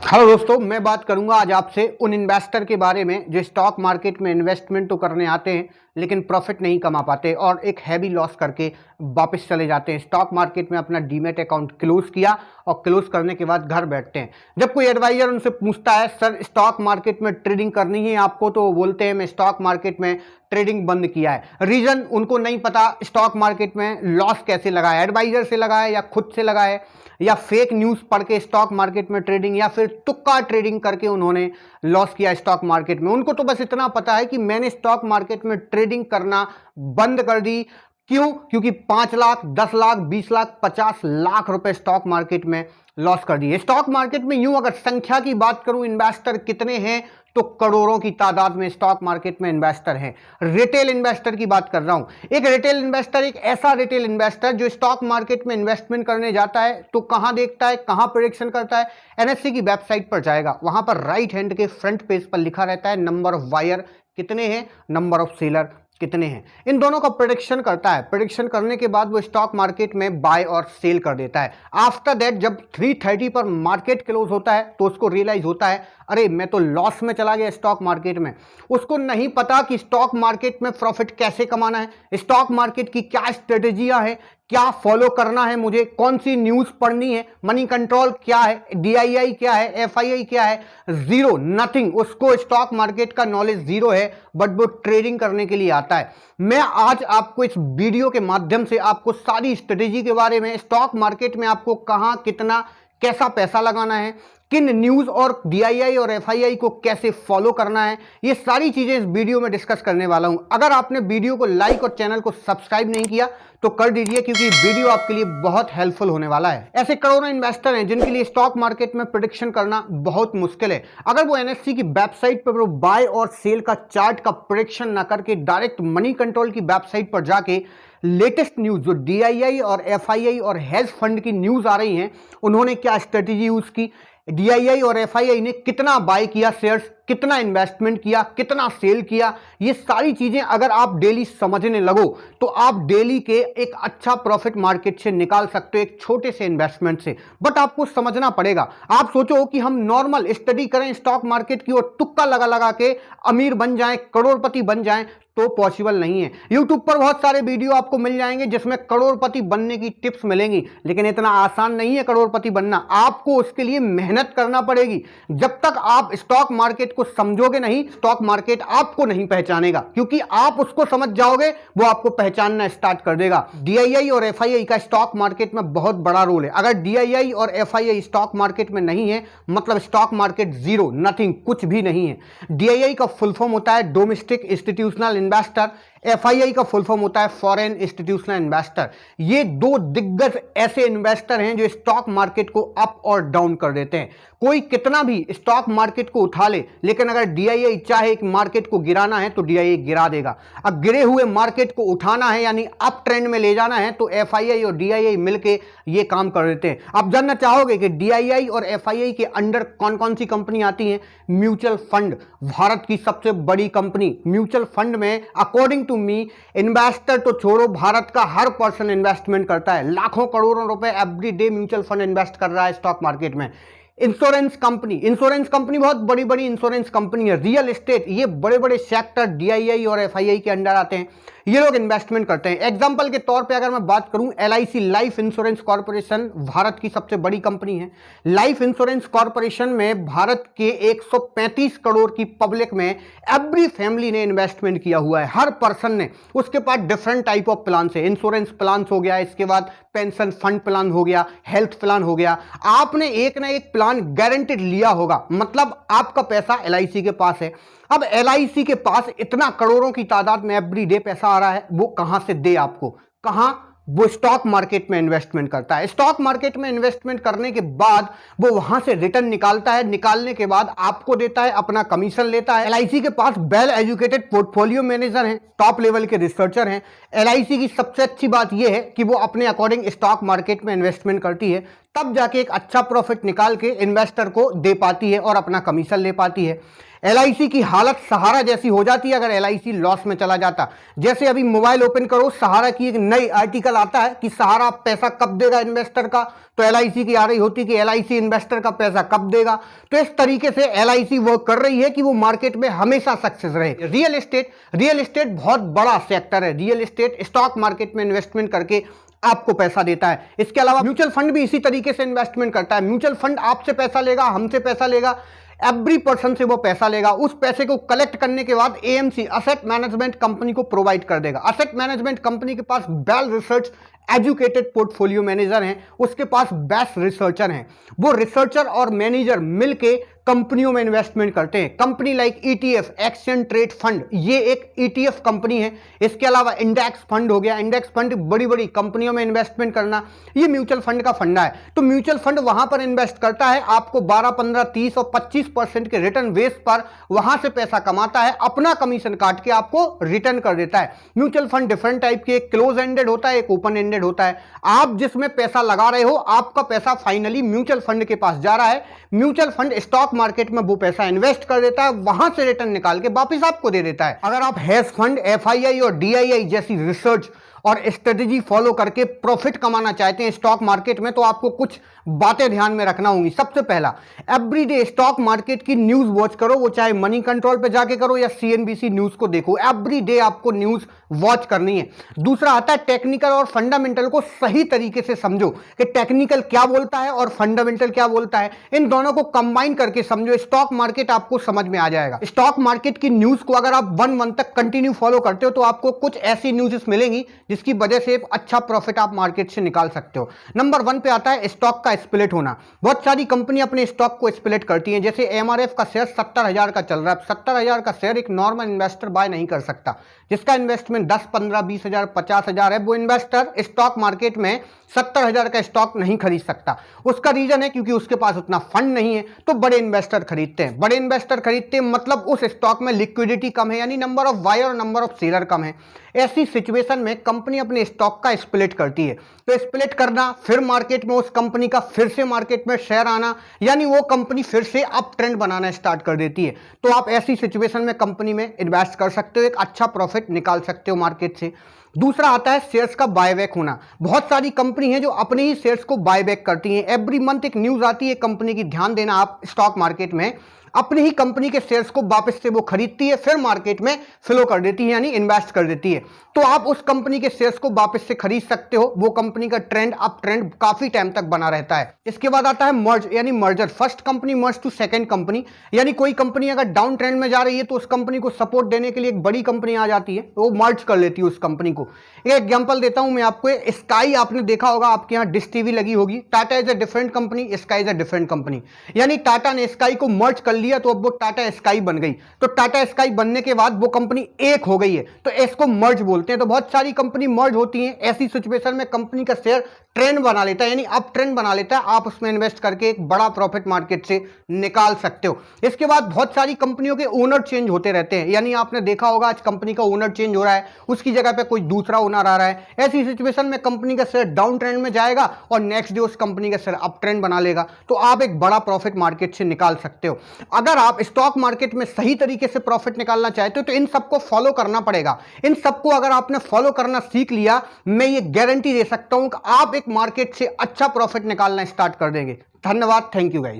Hello दोस्तों, मैं बात करूंगा आज आपसे उन इन्वेस्टर के बारे में जो स्टॉक मार्केट में इन्वेस्टमेंट तो करने आते हैं लेकिन प्रॉफिट नहीं कमा पाते और एक हैवी लॉस करके वापस चले जाते हैं। स्टॉक मार्केट में अपना डीमैट अकाउंट क्लोज किया और क्लोज करने के बाद घर बैठते हैं। जब कोई एडवाइजर उनसे पूछता है सर स्टॉक मार्केट में ट्रेडिंग करनी है आपको, तो वो बोलते हैं मैं स्टॉक मार्केट में ट्रेडिंग बंद किया है। रीजन उनको नहीं पता स्टॉक मार्केट में लॉस कैसे लगा है, एडवाइजर से लगा है या खुद से लगा है या फेक न्यूज़ पढ़ के स्टॉक मार्केट में ट्रेडिंग या फिर तुक्का ट्रेडिंग करके उन्होंने लॉस किया स्टॉक मार्केट में। उनको तो बस इतना पता है कि मैंने स्टॉक मार्केट में ट्रेडिंग करना बंद कर दी। क्यों? क्योंकि 5 लाख, 10 लाख, 20 लाख, 50 लाख रुपए स्टॉक मार्केट में लॉस कर दिए। स्टॉक मार्केट में यूं अगर संख्या की बात करूं, इन्वेस्टर कितने हैं तो करोड़ों की तादाद में स्टॉक मार्केट में इन्वेस्टर हैं। रिटेल इन्वेस्टर की बात कर रहा हूं। एक रिटेल इन्वेस्टर, एक ऐसा रिटेल इन्वेस्टर जो स्टॉक मार्केट में इन्वेस्टमेंट करने जाता है तो कहां देखता है, कहां प्रेडिक्शन करता है? एनएससी की वेबसाइट पर जाएगा, वहां पर राइट हैंड के फ्रंट पेज पर लिखा रहता है नंबर ऑफ बायर कितने हैं, नंबर ऑफ सेलर कितने हैं। इन दोनों का प्रेडिक्शन करता है। प्रेडिक्शन करने के बाद वो स्टॉक मार्केट में बाय और सेल कर देता है। आफ्टर दैट जब 3:30 पर मार्केट क्लोज होता है तो उसको रियलाइज होता है अरे मैं तो लॉस में चला गया स्टॉक मार्केट में। उसको नहीं पता कि स्टॉक मार्केट में प्रॉफिट कैसे कमाना है, स्टॉक मार्केट की क्या स्ट्रेटेजियां हैं, क्या फॉलो करना है, मुझे कौन सी न्यूज़ पढ़नी है, मनी कंट्रोल क्या है, डीआईआई क्या है, एफआईआई क्या है, जीरो, नथिंग। उसको स्टॉक मार्केट का नॉलेज जीरो है, बट वो ट्रेडिंग करने के लिए आता है। मैं आज आपको इस वीडियो के माध्यम से आपको सारी स्ट्रेटेजी के बारे में, स्टॉक मार्केट में आपको कहां कितना कैसा पैसा लगाना है, किन न्यूज़ और डीआईआई और एफआईआई को कैसे फॉलो करना है, ये सारी चीज़ें इस वीडियो में डिस्कस करने वाला हूं। अगर आपने वीडियो को लाइक और चैनल को सब्सक्राइब नहीं किया तो कर दीजिए, क्योंकि वीडियो आपके लिए बहुत हेल्पफुल होने वाला है। ऐसे करोड़ों इन्वेस्टर हैं जिनके लिए स्टॉक मार्केट में प्रेडिक्शन करना बहुत मुश्किल है। अगर वो एनएससी की वेबसाइट पर वो बाय और सेल का चार्ट का प्रेडिक्शन ना करके डायरेक्ट मनी कंट्रोल की वेबसाइट पर जाके लेटेस्ट न्यूज़ जो डीआईआई और एफआईआई और हेज फंड की न्यूज़ आ रही हैं, उन्होंने क्या स्ट्रेटेजी यूज़ की, डीआईआई और एफआईआई ने कितना बाय किया शेयर्स, कितना इन्वेस्टमेंट किया, कितना सेल किया, ये सारी चीजें अगर आप डेली समझने लगो तो आप डेली के एक अच्छा प्रॉफिट मार्केट से निकाल सकते हो, एक छोटे से इन्वेस्टमेंट से। बट आपको समझना पड़ेगा। आप सोचो कि हम नॉर्मल स्टडी करें स्टॉक मार्केट की और तुक्का लगा लगा के अमीर बन जाएं, करोड़पति बन जाएं, तो पॉसिबल नहीं है। YouTube पर बहुत सारे वीडियो आपको मिल जाएंगे जिसमें करोड़पति बनने की टिप्स मिलेंगी, लेकिन इतना आसान नहीं है करोड़पति बनना। आपको उसके लिए मेहनत करना पड़ेगी। जब तक आप स्टॉक मार्केट को समझोगे नहीं, स्टॉक मार्केट आपको नहीं पहचानेगा, क्योंकि आप उसको समझ जाओगे वो आपको पहचानना स्टार्ट कर देगा। डीआईआई और एफआईआई का स्टॉक मार्केट में बहुत बड़ा रोल है। अगर डीआईआई और एफआईआई स्टॉक मार्केट में नहीं है मतलब स्टॉक मार्केट जीरो, नथिंग, कुछ भी नहीं है। डीआईआई का फुल फॉर्म होता है डोमेस्टिक इंस्टीट्यूशनल इन्वेस्टर, एफआईआई का फुल फॉर्म होता है फॉरेन इंस्टीट्यूशनल इन्वेस्टर। ये दो दिग्गज ऐसे इन्वेस्टर हैं जो स्टॉक मार्केट को अप और डाउन कर देते हैं। कोई कितना भी स्टॉक मार्केट को उठा ले, लेकिन अगर डीआईआई चाहे कि मार्केट को गिराना है तो डीआईआई गिरा देगा। अब गिरे हुए मार्केट को उठाना है यानी अप ट्रेंड में ले जाना है तो एफआईआई और डीआईआई मिलके ये काम कर देते हैं। आप जानना चाहोगे कि डीआईआई और एफआईआई के अंडर कौन कौन सी कंपनी आती हैं? म्यूचुअल फंड, भारत की सबसे बड़ी कंपनी। म्यूचुअल फंड में अकॉर्डिंग टू मी, इन्वेस्टर तो छोड़ो, भारत का हर पर्सन इन्वेस्टमेंट करता है। लाखों करोड़ों रुपए every day mutual fund invest कर रहा है स्टॉक मार्केट में। इंश्योरेंस कंपनी बहुत बड़ी बड़ी इंश्योरेंस कंपनी है। रियल एस्टेट, ये बड़े बड़े सेक्टर डीआईआई और एफआईआई के अंडर आते हैं। ये लोग इन्वेस्टमेंट करते हैं। एग्जांपल के तौर पे अगर मैं बात करूं, LIC life insurance corporation Bharat की सबसे बड़ी कंपनी है। लाइफ इंश्योरेंस कॉर्पोरेशन में भारत के 135 करोड़ की पब्लिक में एवरी फैमिली ने इन्वेस्टमेंट किया हुआ है, हर पर्सन ने। उसके पास डिफरेंट टाइप ऑफ प्लान है। इंश्योरेंस प्लान हो गया, इसके बाद पेंशन फंड प्लान हो गया, हेल्थ प्लान हो गया। आपने एक ना एक प्लान गारंटेड लिया होगा, मतलब आपका पैसा एलआईसी के पास है। अब एलआईसी के पास इतना करोड़ों की तादाद में एवरी डे पैसा आ रहा है, वो कहां से दे आपको? कहां? वो स्टॉक मार्केट में इन्वेस्टमेंट करता है। स्टॉक मार्केट में इन्वेस्टमेंट करने के बाद वो वहां से रिटर्न निकालता है। निकालने के बाद आपको देता है, अपना कमीशन लेता है। एलआईसी के पास वेल एजुकेटेड पोर्टफोलियो मैनेजर हैं, टॉप लेवल के रिसर्चर हैं। एलआईसी की सबसे अच्छी बात यह है कि वो अपने अकॉर्डिंग स्टॉक मार्केट में इन्वेस्टमेंट करती है, तब जाके एक अच्छा प्रॉफिट निकाल के इन्वेस्टर को दे पाती है और अपना कमीशन ले पाती है। LIC की हालत सहारा जैसी हो जाती है अगर LIC लॉस में चला जाता। जैसे अभी मोबाइल ओपन करो, सहारा की एक नई आर्टिकल आता है कि सहारा पैसा कब देगा इन्वेस्टर का, तो LIC की आ रही होती कि LIC इन्वेस्टर का पैसा कब देगा। तो इस तरीके से LIC वर्क कर रही है कि वो मार्केट में हमेशा सक्सेस रहे। रियल एस्टेट बहुत बड़ा सेक्टर है। रियल एस्टेट स्टॉक मार्केट में इन्वेस्टमेंट करके आपको पैसा देता है। इसके अलावा म्यूचुअल फंड भी इसी तरीके से इन्वेस्टमेंट करता है। म्यूचुअल फंड आपसे पैसा लेगा, हमसे पैसा लेगा, एवरी पर्सन से वो पैसा लेगा। उस पैसे को कलेक्ट करने के बाद AMC असेट मैनेजमेंट कंपनी को प्रोवाइड कर देगा। असेट मैनेजमेंट कंपनी के पास well research educated portfolio manager हैं, उसके पास बेस्ट रिसर्चर हैं। वो रिसर्चर और मैनेजर मिलके कंपनियों में इन्वेस्टमेंट करते हैं। Company like ETF exchange trade fund, ये एक ETF कंपनी है। इसके अलावा इंडेक्स फंड हो गया। इंडेक्स फंड बड़ी बड़ी कंपनियों में इन्वेस्टमेंट करना, ये म्यूचुअल फंड का फंडा है। तो म्यूचुअल फंड वहां पर इन्वेस्ट करता है, आपको 12, 15, 30 और 25% के रिटर्न बेस पर वहां से पैसा कमाता है, अपना कमीशन काट के आपको रिटर्न कर देता है। म्यूचुअल फंड डिफरेंट टाइप के, एक क्लोज एंडेड होता है, एक ओपन एंडेड होता है। आप जिसमें पैसा लगा रहे हो, आपका पैसा फाइनली म्यूचुअल फंड के पास जा रहा है। म्यूचुअल फंड स्टॉक मार्केट में वो पैसा इन्वेस्ट कर देता है, वहां से रिटर्न निकाल के वापस आपको दे देता है। अगर आप हेज फंड, FII और DII जैसी रिसर्च और स्ट्रेटेजी फॉलो करके प्रॉफिट कमाना चाहते हैं स्टॉक मार्केट में, तो आपको कुछ बातें ध्यान में रखना होंगी। सबसे पहला, एवरीडे स्टॉक मार्केट की न्यूज वॉच करो, वो चाहे मनी कंट्रोल पे जाके करो या CNBC न्यूज को देखो। एवरीडे आपको न्यूज वॉच करनी है। दूसरा आता है टेक्निकल और फंडामेंटल को सही तरीके से समझो कि टेक्निकल क्या बोलता है और फंडामेंटल क्या बोलता है। इन दोनों को कंबाइन करके समझो, स्टॉक मार्केट आपको समझ में आ जाएगा। स्टॉक मार्केट की न्यूज को अगर आप 1 मंथ तक कंटिन्यू फॉलो करते हो तो आपको कुछ ऐसी न्यूज़ मिलेंगी जिसकी वजह से अच्छा प्रॉफिट आप मार्केट से निकाल सकते हो। नंबर 1 पे आता है स्टॉक का स्प्लिट होना। बहुत सारी कंपनी अपने स्टॉक को स्प्लिट करती हैं। जैसे MRF का शेयर 70,000 का चल रहा है। 70,000 का शेयर एक नॉर्मल इन्वेस्टर बाय नहीं कर सकता। जिसका इन्वेस्टमेंट 10, 15, 20,000, 50,000 है, वो इन्वेस्टर स्टॉक मार्केट में 70,000 का स्टॉक नहीं खरीद सकता। उसका रीजन है क्योंकि उसके पास उतना फंड नहीं है। तो बड़े इन्वेस्टर खरीदते हैं। बड़े इन्वेस्टर खरीदते हैं मतलब उस स्टॉक में लिक्विडिटी कम है, यानी नंबर ऑफ बायर और नंबर ऑफ सेलर कम है। ऐसी सिचुएशन में कंपनी अपने स्टॉक का स्प्लिट करती है। तो स्प्लिट करना, फिर मार्केट में उस कंपनी का फिर से मार्केट में शेयर आना, यानी वो कंपनी फिर से अप ट्रेंड बनाना स्टार्ट कर देती है। तो आप ऐसी सिचुएशन में कंपनी में इन्वेस्ट कर सकते हो, एक अच्छा प्रॉफिट निकाल सकते हो मार्केट से। दूसरा आता है शेयर्स का बायबैक होना। बहुत सारी कंपनी है जो अपने ही शेयर्स को बायबैक करती हैं। एवरी मंथ एक न्यूज आती है कंपनी की, ध्यान देना आप, स्टॉक मार्केट में अपनी ही कंपनी के शेयर्स को वापस से वो खरीदती है, फिर मार्केट में फ्लो कर देती है, यानी इन्वेस्ट कर देती है। तो आप उस कंपनी के शेयर्स को वापस से खरीद सकते हो। वो कंपनी का ट्रेंड, अप ट्रेंड काफी टाइम तक बना रहता है। इसके बाद आता है मर्ज, यानी merger. First company merge to second company, यानी कोई कंपनी अगर डाउन ट्रेंड में जा रही है तो उस कंपनी को सपोर्ट देने के लिए एक बड़ी कंपनी आ जाती है, वो मर्ज कर लेती है उस कंपनी को। एक एग्जांपल देता हूं मैं आपको, स्काई आपने देखा होगा, आपके यहाँ डिश टीवी लगी होगी। Tata is a different company, sky is a different company. यानी टाटा ने स्काई को मर्ज कर लिया तो अब वो टाटा स्काई बन गई। तो टाटा स्काई बनने के बाद वो कंपनी एक हो गई है, तो इसको मर्ज बोलते हैं। तो बहुत सारी कंपनी मर्ज होती हैं। ऐसी सिचुएशन में कंपनी का शेयर ट्रेंड बना लेता है, यानी अप ट्रेंड बना लेता है। आप उसमें इन्वेस्ट करके एक बड़ा प्रॉफिट मार्केट से निकाल सकते हो। इसके बाद बहुत सारी कंपनियों के ओनर चेंज होते रहते हैं, यानी आपने देखा होगा आज कंपनी का ओनर चेंज हो रहा है, उसकी जगह पे कोई दूसरा ओनर आ रहा है। ऐसी सिचुएशन में कंपनी का शेयर डाउन ट्रेंड में जाएगा और नेक्स्ट डे उस कंपनी का शेयर अप ट्रेंड बना लेगा। तो आप एक बड़ा प्रॉफिट मार्केट से निकाल सकते हो। अगर आप स्टॉक मार्केट में सही तरीके से प्रॉफिट निकालना चाहते हो तो इन सबको फॉलो करना पड़ेगा। इन सबको अगर आपने फॉलो करना सीख लिया, मैं ये गारंटी दे सकता हूं कि आप एक मार्केट से अच्छा प्रॉफिट निकालना स्टार्ट कर देंगे। धन्यवाद, थैंक यू गाइस।